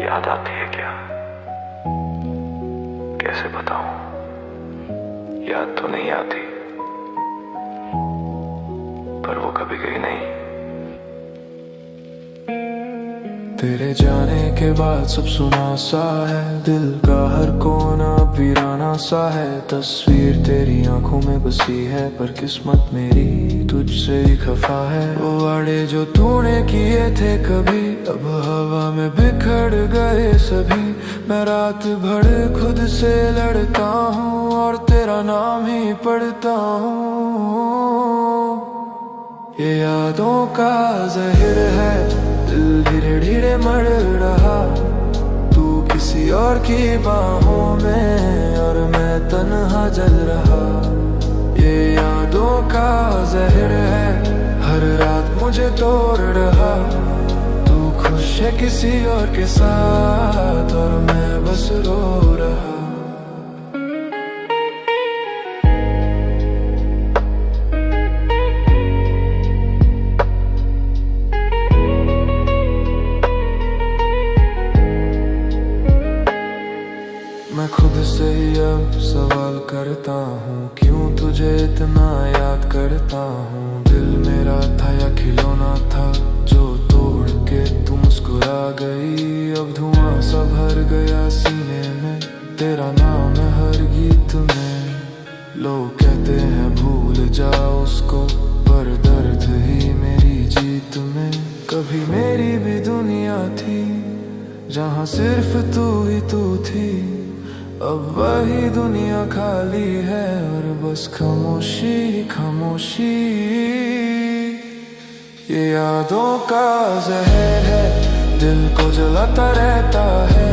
याद आती है क्या? कैसे बताऊं? याद तो नहीं आती, पर वो कभी गई नहीं। तेरे जाने के बाद सब सुना सा है, दिल का हर कोना वीराना सा है। तस्वीर तेरी आंखों में बसी है, पर किस्मत मेरी तुझसे ही खफा है। वो वाड़े जो तूने किए थे कभी, अब हवा में बिखर गए सभी। मैं रात भर खुद से लड़ता हूँ और तेरा नाम ही पढ़ता हूँ। ये यादों का जहर है, दिल धीरे धीरे मर रहा। तू किसी और की बाहों में और मैं तन्हा जल रहा। ये यादों का जहर है, हर रात मुझे तोड़ रहा। तू खुश है किसी और के साथ और मैं बस रो रहा। मैं खुद से ही अब सवाल करता हूँ, क्यों तुझे इतना याद करता हूँ। दिल मेरा था या खिलौना था जो तोड़ के तू मुस्कुरा गई। अब धुआं सा भर गया सीने में, तेरा नाम है हर गीत में। लोग कहते हैं भूल जाओ उसको, पर दर्द ही मेरी जीत में। कभी मेरी भी दुनिया थी जहाँ सिर्फ तू ही तू थी। अब वही दुनिया खाली है और बस खामोशी खामोशी। ये यादों का जहर है, दिल को जलाता रहता है।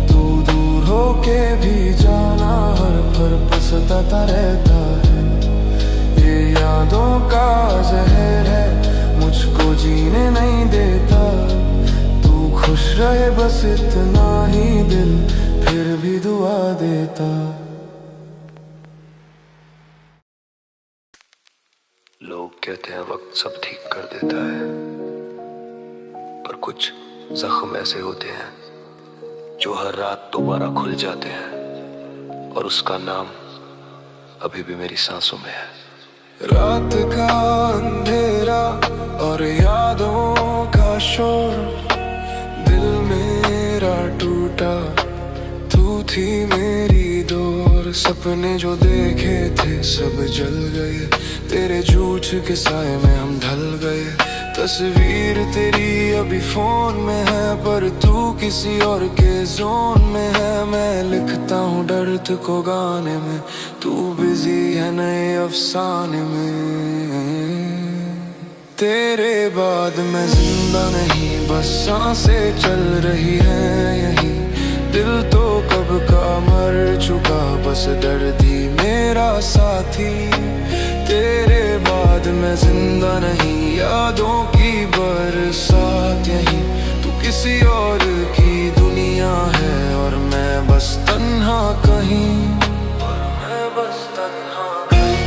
तू दूर होके भी जाना हर पल सताता रहता है। ये यादों का जहर है, मुझको जीने नहीं देता। तू खुश रहे बस इतना ही दिल फिर भी दुआ देता। लोग कहते हैं वक्त सब ठीक कर देता है, पर कुछ जख्म ऐसे होते हैं जो हर रात दोबारा खुल जाते हैं, और उसका नाम अभी भी मेरी सांसों में है। रात का अंधेरा और यादों का शोर, दिल मेरा टूटा, तू थी मेरी डोर। सपने जो देखे थे सब जल गए, तेरे झूठ के साए में हम ढल गए। तस्वीर तेरी अभी फोन में है, पर तू किसी और के जोन में है। मैं लिखता हूँ दर्द को गाने में, तू बिजी है नए अफसाने में। तेरे बाद मैं जिंदा नहीं, बस सांसें चल रही है यहीं। दिल तो कब का मर चुका, बस दर्द ही मेरा साथी। तेरे बाद मैं जिंदा नहीं, यादों की बरसात यहीं। तू किसी और की दुनिया है और मैं बस तन्हा कहीं, और मैं बस तन्हा कहीं।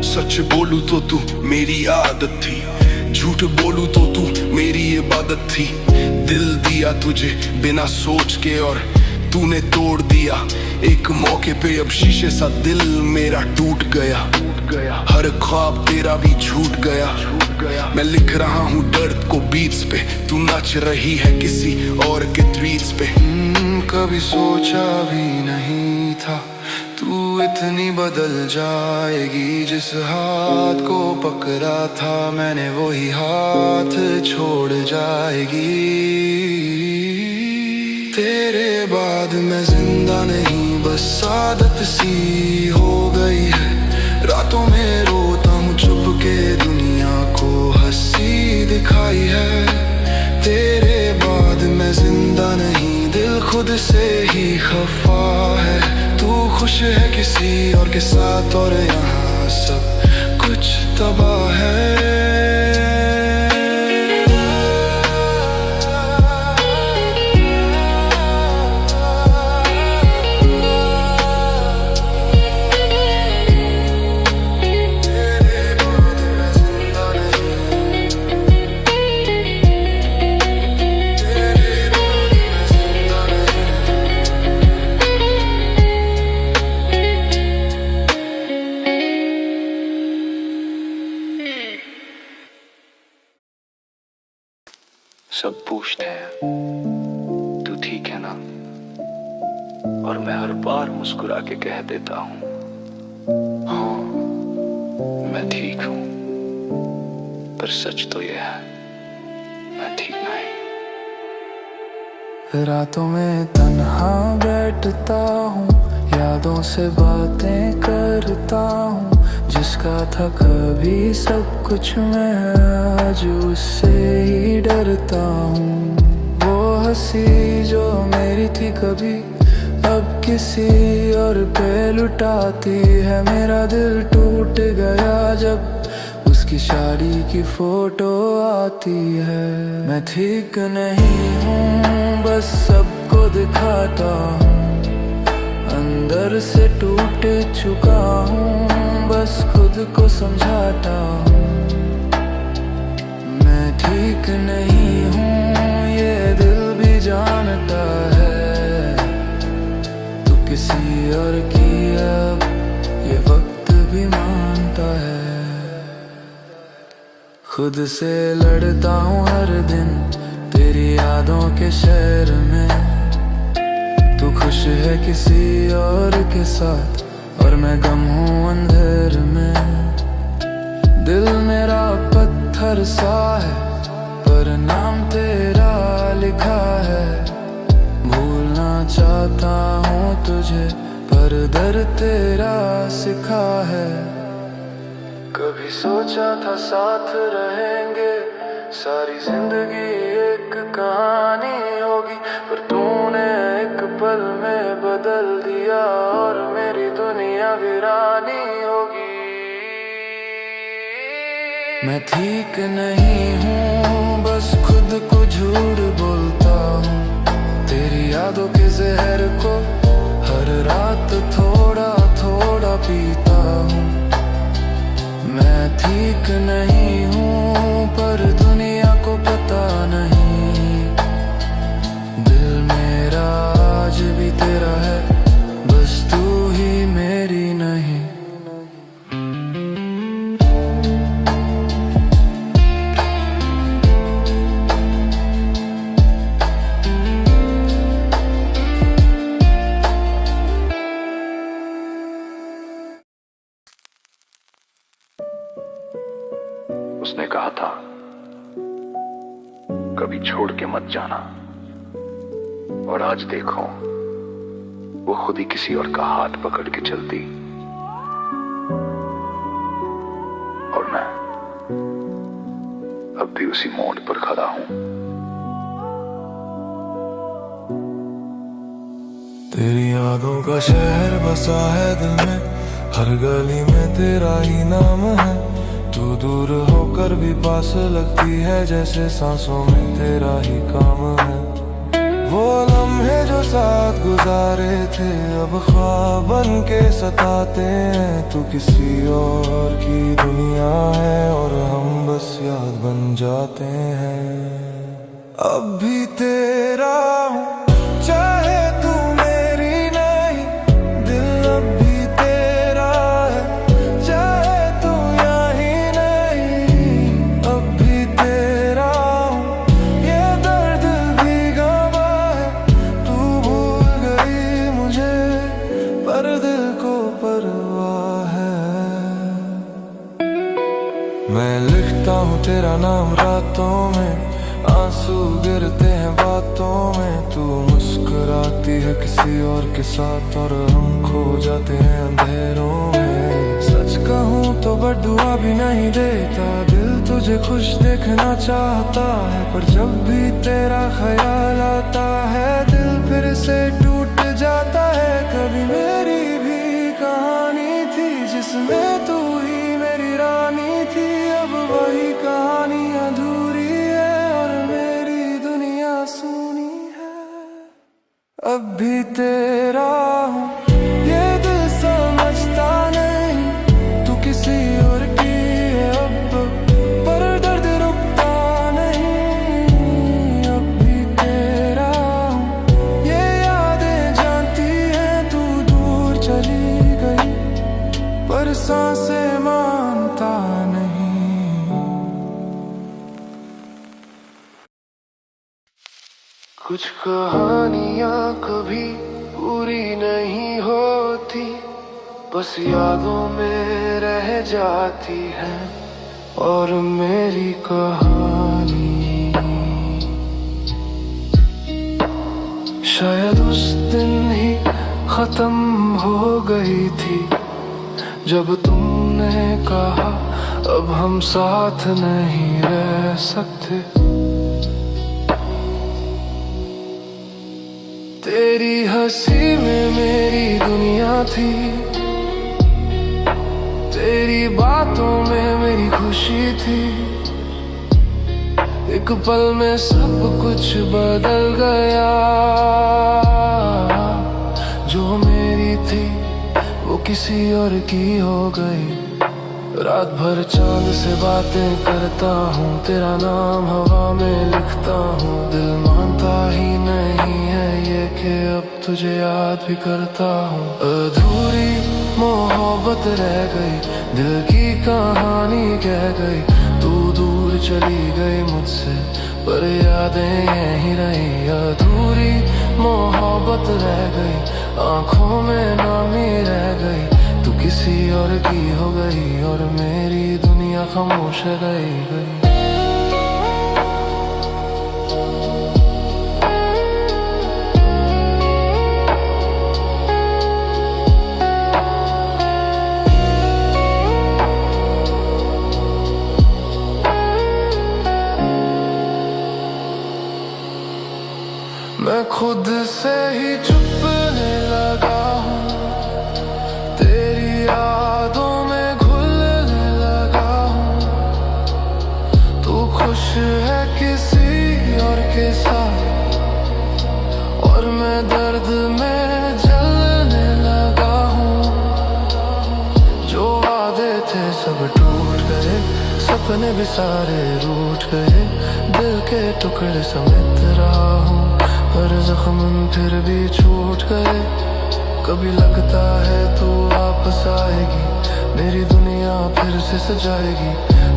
सच बोलूं तो तू मेरी आदत थी, झूठ बोलूं तो तू मेरी इबादत थी। दिल दिया तुझे बिना सोच के और तूने तोड़ दिया एक मौके पे। अब शीशे सा दिल मेरा टूट गया, हर ख्वाब तेरा भी झूठ गया। मैं लिख रहा हूँ दर्द को बीट्स पे, तू नाच रही है किसी और के ट्वीट्स पे। कभी सोचा भी नहीं था तू इतनी बदल जाएगी। जिस हाथ को पकड़ा था मैंने वही हाथ छोड़ जाएगी। तेरे बाद मैं जिंदा नहीं, बस आदत सी हो गई है। रातों में रोता हूँ चुप के, दुनिया को हंसी दिखाई है। तेरे बाद मैं जिंदा नहीं, दिल खुद से ही खफा है। तू खुश है किसी और के साथ और यहाँ सब कुछ तबाह है। सब पूछते हैं तू ठीक है ना, और मैं हर बार मुस्कुरा के कह देता हूँ हाँ मैं ठीक हूँ। पर सच तो यह है मैं ठीक नहीं। रातों में तन्हा बैठता हूँ, यादों से बातें करता हूँ। जिसका था कभी सब कुछ मैं आज उससे ही डरता हूँ। वो हंसी जो मेरी थी कभी अब किसी और पे लुटाती है। मेरा दिल टूट गया जब उसकी शादी की फोटो आती है। मैं ठीक नहीं हूँ बस सबको दिखाता हूँ, अंदर से टूट चुका हूँ बस खुद को समझाता हूँ। मैं ठीक नहीं हूँ ये दिल भी जानता है, तू किसी और की अब ये वक्त भी मानता है। खुद से लड़ता हूँ हर दिन तेरी यादों के शहर में। तू खुश है किसी और के साथ और मैं गम हूँ अंधेर में। दिल मेरा पत्थर सा है पर नाम तेरा लिखा है। भूलना चाहता हूँ तुझे पर दर्द तेरा सिखा है। कभी सोचा था साथ रहेंगे सारी जिंदगी एक कहानी होगी, पर तूने एक पल में बदल दिया और मेरी दुनिया वीरानी होगी। मैं ठीक नहीं हूँ बस खुद को झूठ बोलता हूँ। तेरी यादों के जहर को हर रात थोड़ा थोड़ा पीता हूँ। मैं ठीक नहीं हूँ पर दुनिया को पता नहीं। दिल मेरा आज भी तेरा है बस तू ही मेरी नहीं। उसने कहा था कभी छोड़ के मत जाना, और आज देखो वो खुद ही किसी और का हाथ पकड़ के चलती, और मैं अब भी उसी मोड़ पर खड़ा हूं। तेरी यादों का शहर बसा है दिल में, हर गली में तेरा ही नाम है। तू दूर होकर भी पास लगती है जैसे सांसों में तेरा ही काम है। वो लम्हे जो साथ गुजारे थे अब ख्वाब बन के सताते हैं। तू किसी और की दुनिया है और हम बस याद बन जाते हैं। अब भी तेरा हूँ चाहे तू मेरी नहीं, दिल अब भी तेरा है चाहे तू यहीं नहीं। अब भी तेरा हूँ ये दर्द भी गवा है। तू भूल गई मुझे पर दिल को परवाह है। मैं लिखता हूँ तेरा नाम रातों में, आंसू गिरते हैं बातों में। तू मुस्कुराती है किसी और के साथ और हम खो जाते हैं अंधेरों में। सच कहूँ तो बद्दुआ भी नहीं देता, दिल तुझे खुश देखना चाहता है। पर जब भी तेरा ख्याल आता है दिल फिर से टूट जाता है। कभी मेरी भी कहानी थी जिसमें तू ही मेरी रानी थी, अब वही कहानी अधूरी अब भी तेरा हूँ। ये दिल समझता नहीं तू किसी और की है अब, पर दर्द रुकता नहीं। अब भी तेरा हूँ ये यादें जानती हैं तू दूर चली गई, पर सांसें मानता नहीं। कुछ कहानियां कभी पूरी नहीं होती, बस यादों में रह जाती है। और मेरी कहानी शायद उस दिन ही खत्म हो गई थी, जब तुमने कहा अब हम साथ नहीं रह सकते। तेरी हंसी में मेरी दुनिया थी, तेरी बातों में मेरी खुशी थी। एक पल में सब कुछ बदल गया, जो मेरी थी वो किसी और की हो गई। रात भर चांद से बातें करता हूँ, तेरा नाम हवा में लिखता हूँ। दिल मानता ही नहीं है ये कि अब तुझे याद भी करता हूँ। अधूरी मोहब्बत रह गई, दिल की कहानी कह गई। तू दूर चली गई मुझसे, पर यादें यहीं रही। अधूरी मोहब्बत रह गई, आंखों में नामी रह गई। तू किसी और की हो गई और मेरी दुनिया खामोश गई। मैं खुद से ही छुपने लगा हूँ, तेरी यादों में घुलने लगा हूँ। तू खुश है किसी और के साथ, और मैं दर्द में जलने लगा हूँ। जो वादे थे सब टूट गए, सपने भी सारे रूठ गए। दिल के टुकड़े समेत रहा हूँ, पर जख्म फिर भी छूट गए। कभी लगता है तू वापस आएगी, मेरी दुनिया फिर से सजाएगी।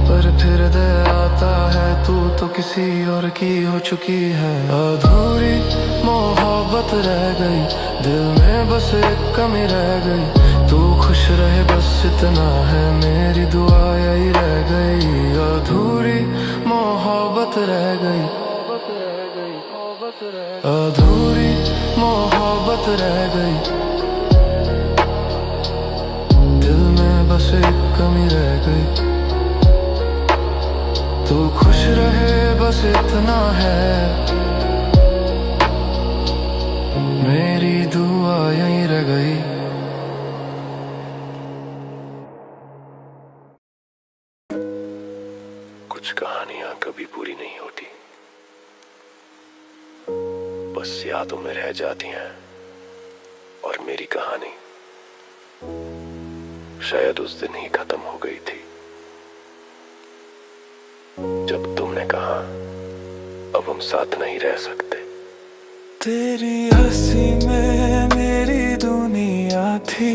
पर फिर दया आता है, तू तो किसी और की हो चुकी है। अधूरी मोहब्बत रह गई, दिल में बस एक कमी रह गई। तू खुश रहे बस इतना है, मेरी दुआ यही रह गई। अधूरी मोहब्बत रह गई, अधूरी मोहब्बत रह गई। दिल में बस एक कमी रह गई। तू खुश रहे बस इतना है, मेरी दुआ यहीं रह गई। कुछ कहानियां कभी पूरी नहीं होती, बस यादों में रह जाती हैं। और मेरी कहानी शायद उस दिन ही खत्म हो गई थी, जब तुमने कहा अब हम साथ नहीं रह सकते। तेरी हंसी में मेरी दुनिया थी,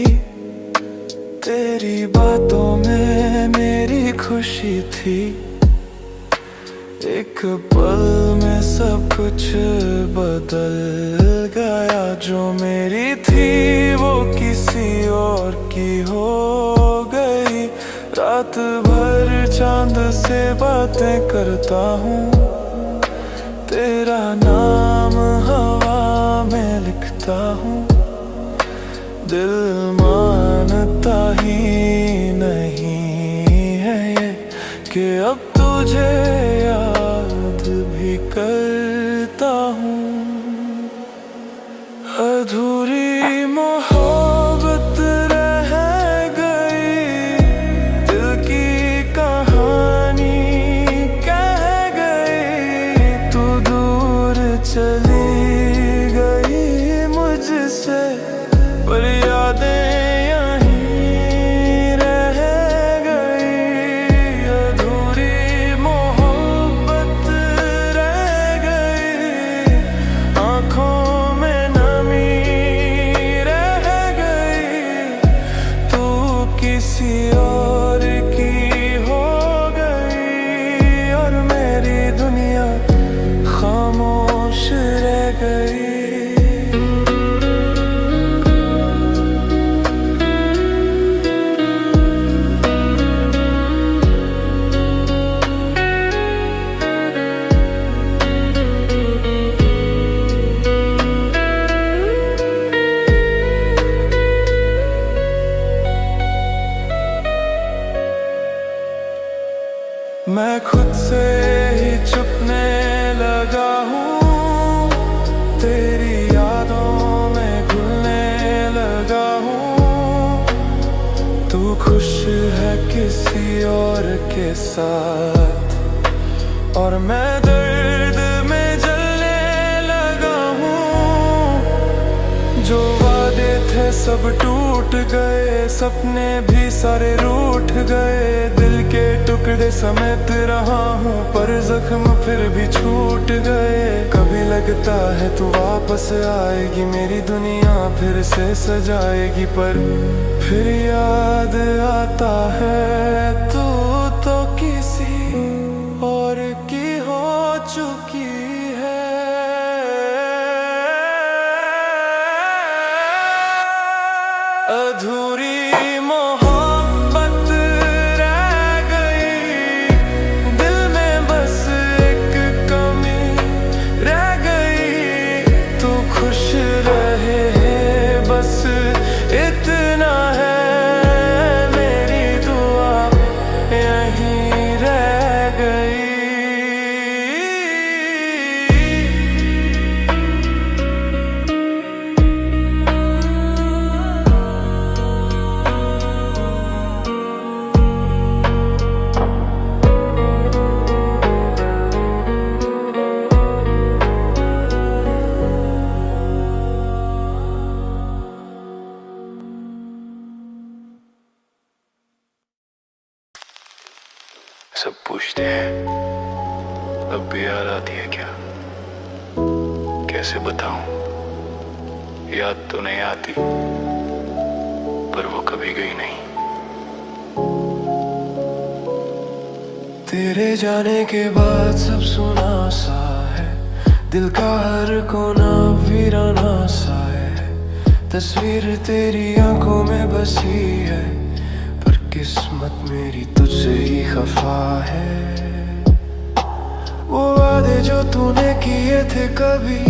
तेरी बातों में मेरी खुशी थी। एक पल में सब कुछ बदल गया, जो मेरी थी वो किसी और की हो गई। रात भर चांद से बातें करता हूँ, तेरा नाम हवा में लिखता हूँ। दिल मानता ही नहीं है ये कि अब तुझे याद भी करता हूँ। अधूरी मोहब्बत रह गई, दिल की कहानी कह गई। तू दूर चली गई मुझसे, पर यादें किसी और की हो गई और मेरी दुनिया खामोश रह किसी और के साथ, और मैं दर्द में जलने लगा हूँ। जो वादे थे सब टूट गए, सपने भी सारे रूठ गए। दिल के टुकड़े समेत रहा हूँ, पर जख्म फिर भी छूट गए। कभी लगता है तू वापस आएगी, मेरी दुनिया फिर से सजाएगी, पर फिर याद आता है तू तो किसी और की हो चुकी है। अधूरी मोहब्बत रह गई, दिल में बस एक कमी रह गई। तू खुश रहे बस इतना है, मेरी दुआ यहीं रह गई। सब पूछते हैं अब भी याद आती है क्या, कैसे बताऊं, याद तो नहीं आती पर वो कभी गई नहीं। तेरे जाने के बाद सब सुना सा है, दिल का हर कोना वीराना सा है। तस्वीर तेरी आंखों में बसी है, पर किस्मत मेरी तुझसे ही खफा है। वो वादे जो तूने किए थे कभी,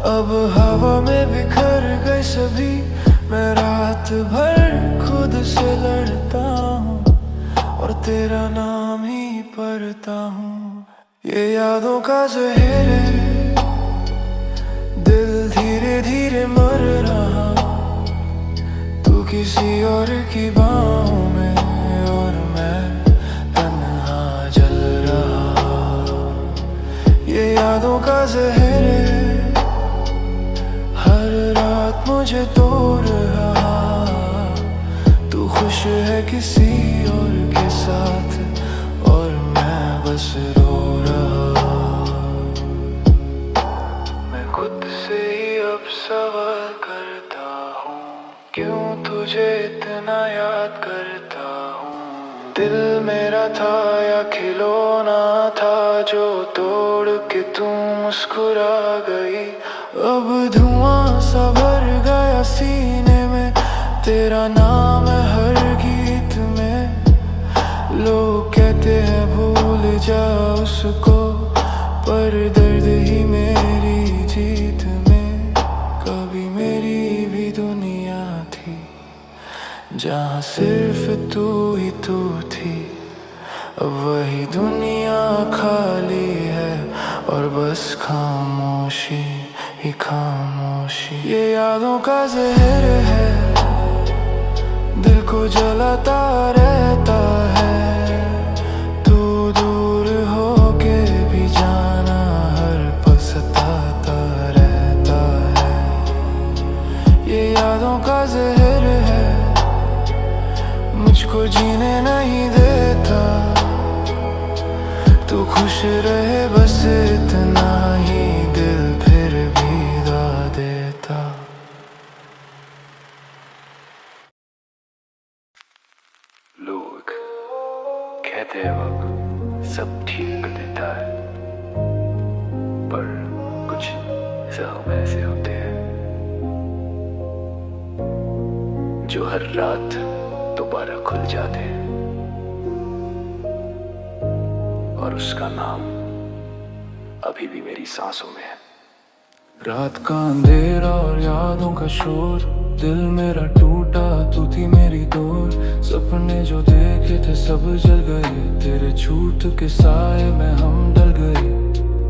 अब हवा में बिखर गए सभी। मैं रात भर खुद से लड़ता हूँ, और तेरा नाम ही पढ़ता हूँ। ये यादों का जहर है, दिल धीरे धीरे मर रहा। तू किसी और की बाहों में, और मैं तन्हा जल रहा। ये यादों का जहर है, हर रात मुझे तोड़ रहा। तू खुश है किसी और के साथ, और मैं बस रो रहा। मैं खुद से ही अब सवाल करता हूँ, क्यों तुझे इतना याद करता हूँ। दिल मेरा था या खिलौना था, जो तोड़ के तू मुस्कुरा गई। अब धुआं सा भर गया सीने में, तेरा नाम है हर गीत में। लोग कहते हैं भूल जा उसको, पर दर्द ही मेरी जीत में। कभी मेरी भी दुनिया थी, जहाँ सिर्फ तू ही तू थी। अब वही दुनिया खाली है, और बस खामोशी ही खामोशी। ये यादों का जहर है, दिल को जलाता रहता है। तू दूर होके भी जाना हर पल सताता रहता है। ये यादों का जहर है, मुझको जीने नहीं देता। तू खुश रहे बस इतना ही, दिल फिर भी गा देता। लोग कहते हैं वक्त सब ठीक कर देता है, पर कुछ जख्म ऐसे होते हैं जो हर रात दोबारा खुल जाते हैं, और उसका नाम अभी भी मेरी सांसों में है। रात का अंधेरा और यादों का शोर, दिल मेरा टूटा तू थी मेरी दूर। सपने जो देखे थे सब जल गए, तेरे झूठ के साए में हम डल गए।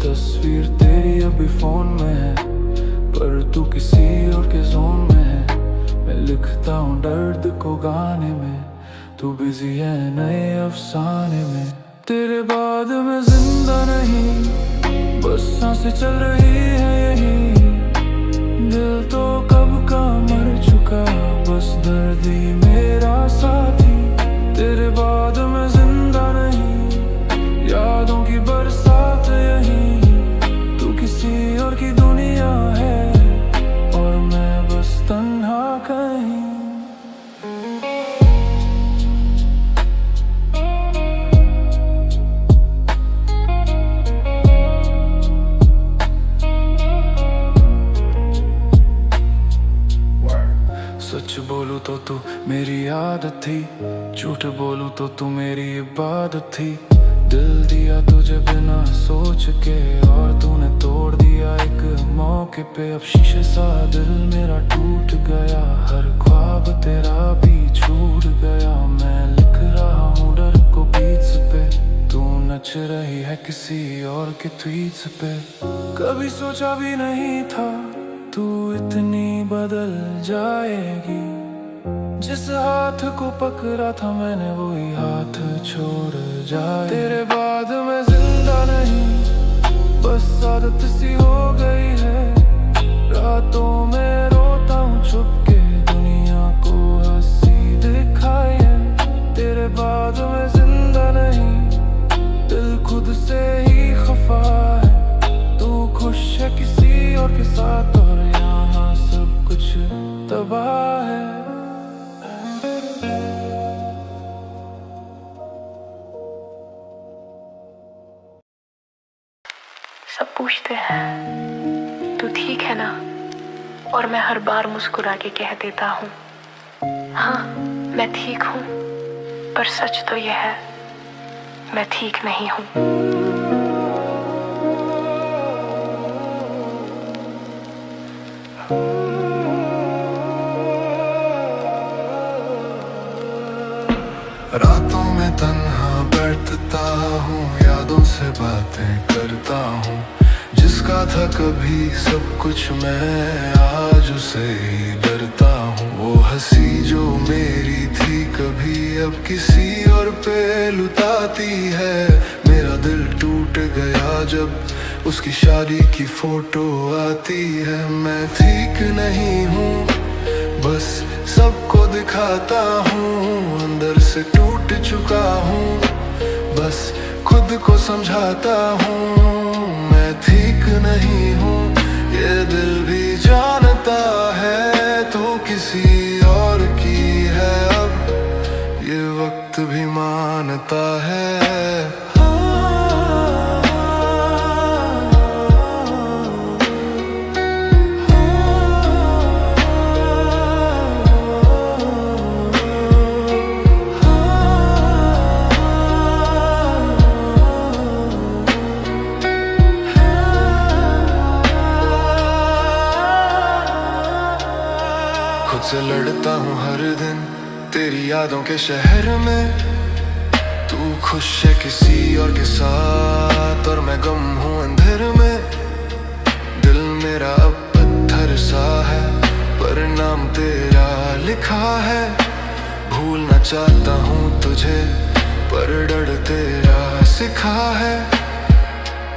तस्वीर तेरी अभी फोन में है, पर तू किसी और के जोन में है। मैं लिखता हूँ दर्द को गाने में, तू बिजी है नए अफसाने में। तेरे बाद मैं जिंदा नहीं, बस सांसें चल रही है यही। दिल तो कब का मर चुका, बस दर्द ही मेरा साथी। तेरे बाद मैं जिंदा नहीं, यादों की बरसात यही। तू किसी और की दुनिया है और मैं बस तन्हा कहीं। सच बोलूं तो तू मेरी आदत थी, झूठ बोलूं तो तू मेरी इबादत थी। दिल दिया तुझे बिना सोच के और तूने तोड़ दिया एक मौके पे। अब शीशे सा दिल मेरा टूट गया, हर ख्वाब तेरा भी छूट गया। मैं लिख रहा हूँ डर को बीच पे, तू नच रही है किसी और के ट्वीट्स पे। कभी सोचा भी नहीं था तू इतनी बदल जाएगी। जिस हाथ को पकड़ा था मैंने वही हाथ छोड़ जाए। तेरे बाद मैं जिंदा नहीं, बस आदत सी हो गई है। रातों में रोता हूँ छुप के, दुनिया को हंसी दिखाई है। तेरे बाद मैं जिंदा नहीं, दिल खुद से ही खफा है। तू खुश है किसी और के साथ और यहाँ सब कुछ तबाह है। सब पूछते हैं तू ठीक है ना, और मैं हर बार मुस्कुरा के कह देता हूँ हाँ मैं ठीक हूँ। पर सच तो यह है मैं ठीक नहीं हूँ। रातों में तन्हा बैठता हूँ, यादों से बातें करता हूँ। जिसका था कभी सब कुछ मैं आज उसे ही डरता हूँ। वो हंसी जो मेरी थी कभी अब किसी और पे लुटाती है। मेरा दिल टूट गया जब उसकी शादी की फोटो आती है। मैं ठीक नहीं हूँ, बस सबको दिखाता हूँ। अंदर से टूट चुका हूँ, बस खुद को समझाता हूँ। मैं ठीक नहीं हूँ, ये दिल भी जानता है। तू किसी और की है अब, ये वक्त भी मानता है। खुद से लड़ता हूँ हर दिन तेरी यादों के शहर में। तू खुश है किसी और के साथ और मैं गम हूँ अंधेर में। दिल मेरा अब पत्थर सा है, पर नाम तेरा लिखा है। भूलना चाहता हूँ तुझे, पर डर तेरा सिखा है।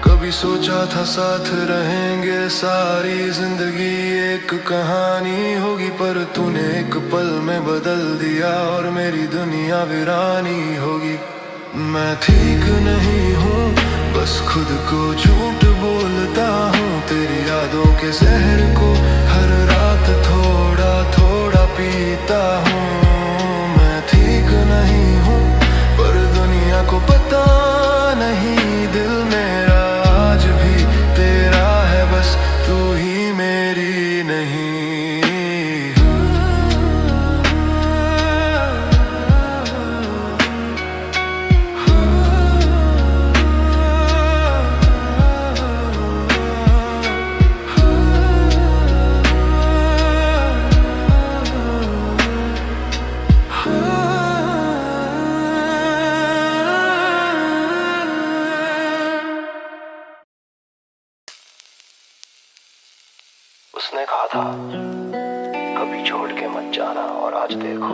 कभी सोचा था साथ रहेंगे सारी जिंदगी, एक कहानी होगी। पर तूने एक पल में बदल दिया और मेरी दुनिया वीरानी होगी। मैं ठीक नहीं हूँ, बस खुद को झूठ बोलता हूँ। तेरी यादों के जहर को हर रात थोड़ा थोड़ा पीता हूँ। मैं ठीक नहीं हूँ, पर दुनिया को पता नहीं दिल मेरा आज भी तेरा है। बस तू ही मेरी नहीं। उसने कहा था कभी छोड़ के मत जाना, और आज देखो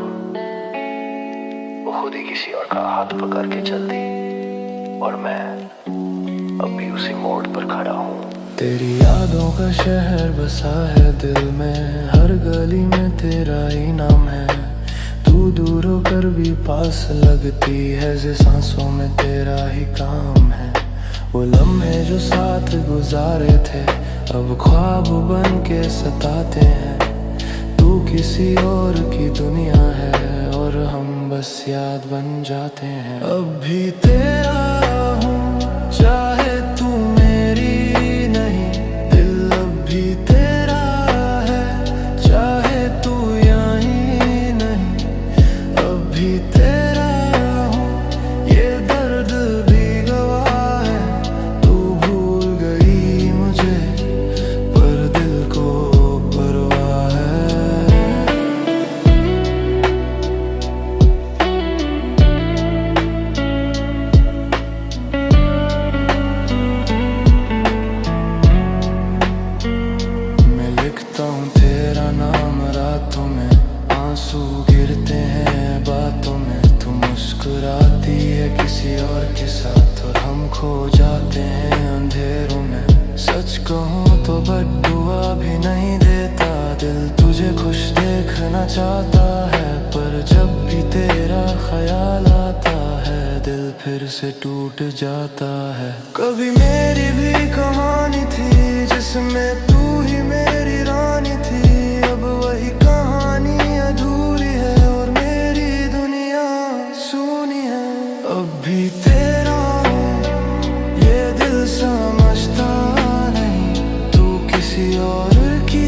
वो खुद ही किसी और का हाथ पकड़ के चल दी और मैं अब भी उसी मोड़ पर खड़ा हूँ। तेरी यादों का शहर बसा है दिल में, हर गली में तेरा ही नाम है। तू दूर होकर भी पास लगती है, जे सांसों में तेरा ही काम है। वो लम्हे जो साथ गुजारे थे अब ख्वाब बन के सताते हैं। तू किसी और की दुनिया है और हम बस याद बन जाते हैं। अब भी तेरा हूँ चाहे तू मेरी नहीं, दिल अब भी तेरा है चाहे तू यहीं नहीं। अब भी तेरा हूँ ये दर्द भी गवाह है। तू भूल गई मुझे पर दिल को परवाह है। मैं लिखता हूँ तेरा नाम रातों में, आंसू गिरते हैं बातों में। तू मुस्कुराती है किसी और के साथ और हम खो जाते हैं अंधेरों में। सच कहूँ तो बद्दुआ भी नहीं देता, दिल तुझे खुश देखना चाहता है। पर जब भी तेरा ख्याल आता है दिल फिर से टूट जाता है। कभी मेरी भी कहानी थी जिसमें तू ही मेरी रानी थी, अब वही कहानी अधूरी है और मेरी दुनिया सूनी है। अब भी तेरा हूँ ये दिल समझता नहीं, तू किसी और की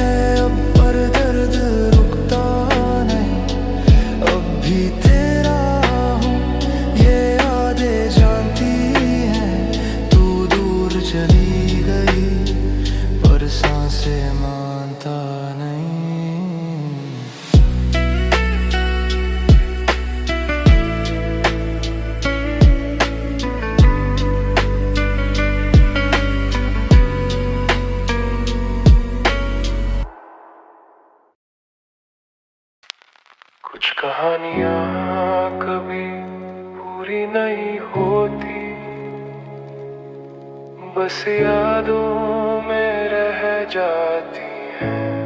है अब पर दर्द रुकता नहीं। अब भी तेरा हूँ ये यादें जानती हैं, तू दूर चली गई पर सांसें मानता नहीं। कुछ कहानियां कभी पूरी नहीं होती, बस यादों में रह जाती हैं।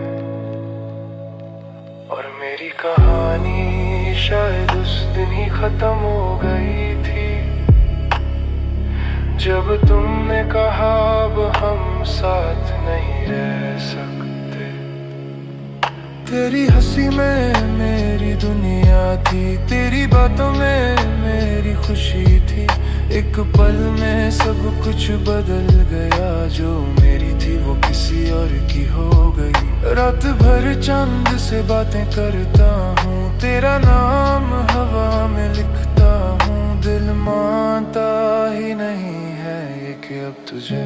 और मेरी कहानी शायद उस दिन ही खत्म हो गई थी जब तुमने कहा अब हम साथ नहीं रह सकते। तेरी हंसी में मेरी दुनिया थी, तेरी बातों में मेरी खुशी थी। एक पल में सब कुछ बदल गया, जो मेरी थी वो किसी और की हो गई। रात भर चांद से बातें करता हूँ, तेरा नाम हवा में लिखता हूँ। दिल मानता ही नहीं है ये कि अब तुझे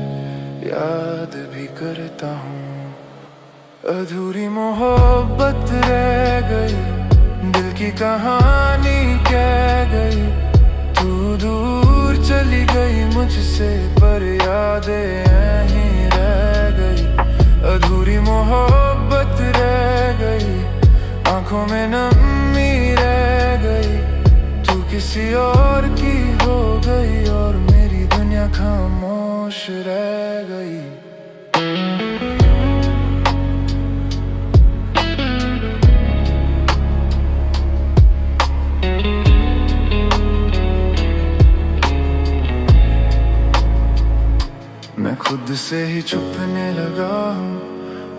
याद भी करता हूँ। अधूरी मोहब्बत रह गई, दिल की कहानी कह गई। तू दूर चली गई मुझसे पर यादें यहीं रह गई। अधूरी मोहब्बत रह गई, आंखों में नमी रह गई। तू किसी और की हो गई और मेरी दुनिया खामोश रह गई। मैं खुद से ही छुपने लगा हूँ,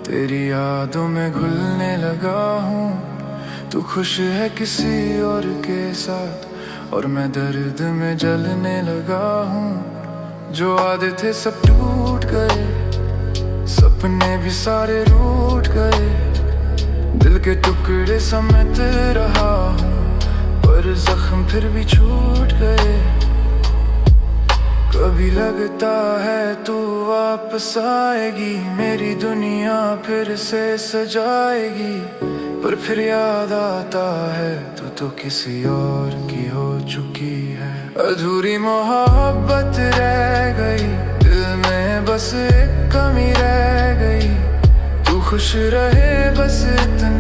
तेरी यादों में घुलने लगा हूँ। तू खुश है किसी और के साथ और मैं दर्द में जलने लगा हूँ। जो वादे थे सब टूट गए, सपने भी सारे रूठ गए। दिल के टुकड़े समेट रहा हूँ पर जख्म फिर भी छूट गए। कभी लगता है तू वापस आएगी, मेरी दुनिया फिर से सजाएगी। पर फिर याद आता है तू तो किसी और की हो चुकी है। अधूरी मोहब्बत रह गई, दिल में बस एक कमी रह गई। तू खुश रहे बस इतना